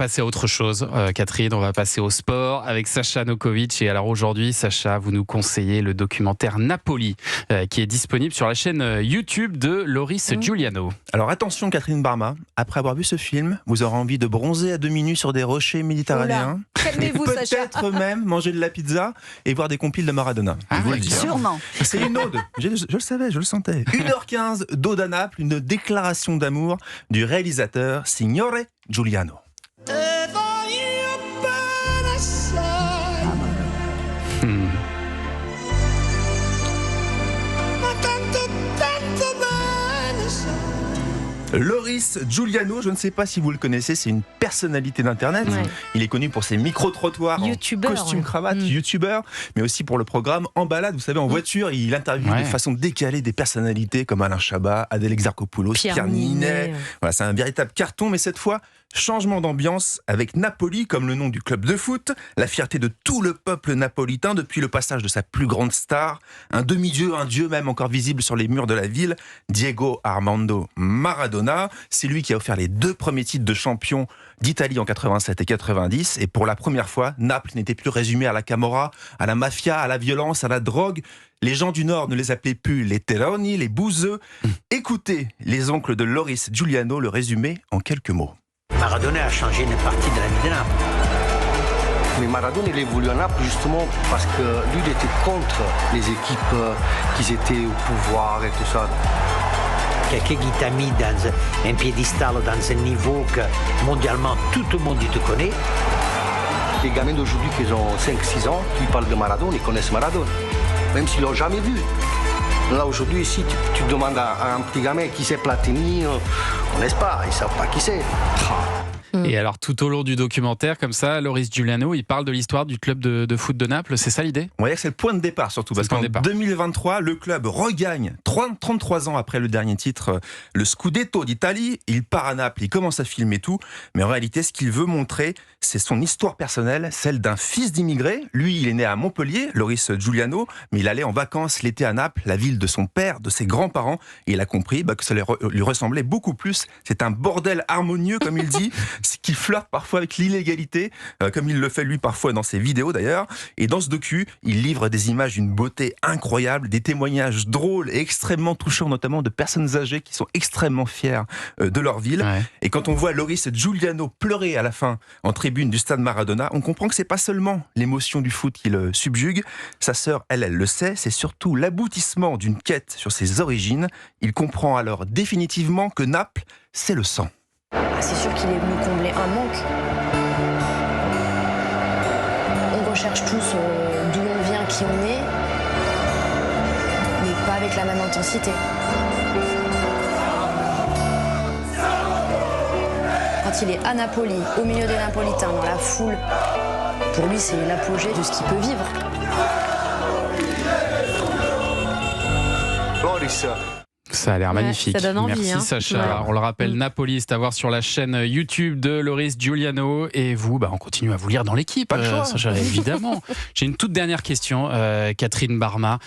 Passer à autre chose, Catherine, on va passer au sport avec Sacha Nokovic. Et alors aujourd'hui, Sacha, vous nous conseillez le documentaire Napoli qui est disponible sur la chaîne YouTube de Loris Giuliano. Alors attention Catherine Barma, après avoir vu ce film, vous aurez envie de bronzer à demi nu sur des rochers méditerranéens. Calmez-vous, Sacha. Peut-être même manger de la pizza et voir des compiles de Maradona. Ah, vous le dis, hein. Sûrement. C'est une ode, je le savais, je le sentais. 1h15 d'ode à Naples, une déclaration d'amour du réalisateur Signore Giuliano. Loris Giuliano, je ne sais pas si vous le connaissez, c'est une personnalité d'internet. Ouais. Il est connu pour ses micro-trottoirs YouTubeur, en costume ouais. cravate, youtubeur, mais aussi pour le programme En balade, vous savez, en voiture, il interviewe Ouais. de façon décalée des personnalités comme Alain Chabat, Adèle Exarchopoulos, Pierre Ninet. Voilà, c'est un véritable carton, mais cette fois, changement d'ambiance avec Napoli comme le nom du club de foot, la fierté de tout le peuple napolitain depuis le passage de sa plus grande star, un demi-dieu, un dieu même encore visible sur les murs de la ville, Diego Armando Maradona. C'est lui qui a offert les 2 premiers titres de champion d'Italie en 87 et 90. Et pour la première fois, Naples n'était plus résumé à la camorra, à la mafia, à la violence, à la drogue. Les gens du Nord ne les appelaient plus les terroni, les bouseux. Écoutez les oncles de Loris Giuliano le résumer en quelques mots. Maradona a changé une partie de la vie de Naples. Mais Maradona, il est venu à Naples justement parce que lui, il était contre les équipes qui étaient au pouvoir et tout ça. Quelqu'un qui t'a mis dans un piédestal, dans un niveau que mondialement tout le monde te connaît. Les gamins d'aujourd'hui qui ont 5-6 ans, qui parlent de Maradona, ils connaissent Maradona, même s'ils ne l'ont jamais vu. Là, aujourd'hui, ici, tu demandes à un petit gamin qui c'est Platini, on ne connaît pas, ils ne savent pas qui c'est. Et alors tout au long du documentaire, comme ça, Loris Giuliano, il parle de l'histoire du club de foot de Naples, c'est ça l'idée ? On va dire que c'est le point de départ surtout, C'est parce le point qu'en de départ. 2023, le club regagne 33 ans après le dernier titre, le Scudetto d'Italie. Il part à Naples, il commence à filmer tout, mais en réalité, ce qu'il veut montrer, c'est son histoire personnelle, celle d'un fils d'immigré. Lui, il est né à Montpellier, Loris Giuliano, mais il allait en vacances l'été à Naples, la ville de son père, de ses grands-parents, et il a compris que ça lui ressemblait beaucoup plus. C'est un bordel harmonieux, comme il dit, qui flirte parfois avec l'illégalité, comme il le fait lui parfois dans ses vidéos d'ailleurs. Et dans ce docu, il livre des images d'une beauté incroyable, des témoignages drôles et extrêmement touchants, notamment de personnes âgées qui sont extrêmement fières de leur ville. Ouais. Et quand on voit Loris Giuliano pleurer à la fin en tribune du stade Maradona, on comprend que c'est pas seulement l'émotion du foot qui le subjugue. Sa sœur, elle le sait, c'est surtout l'aboutissement d'une quête sur ses origines. Il comprend alors définitivement que Naples, c'est le sang. C'est sûr qu'il est venu combler un manque. On recherche tous d'où on vient, qui on est, mais pas avec la même intensité. Quand il est à Napoli, au milieu des Napolitains, dans la foule, pour lui c'est l'apogée de ce qu'il peut vivre. Loris, Ça a l'air magnifique. ça donne envie, Merci hein. Sacha. Ouais. On le rappelle, Napoli, c'est à voir sur la chaîne YouTube de Loris Giuliano. Et vous, on continue à vous lire dans l'équipe. Pas le choix. Sacha, évidemment. J'ai une toute dernière question, Catherine Barma.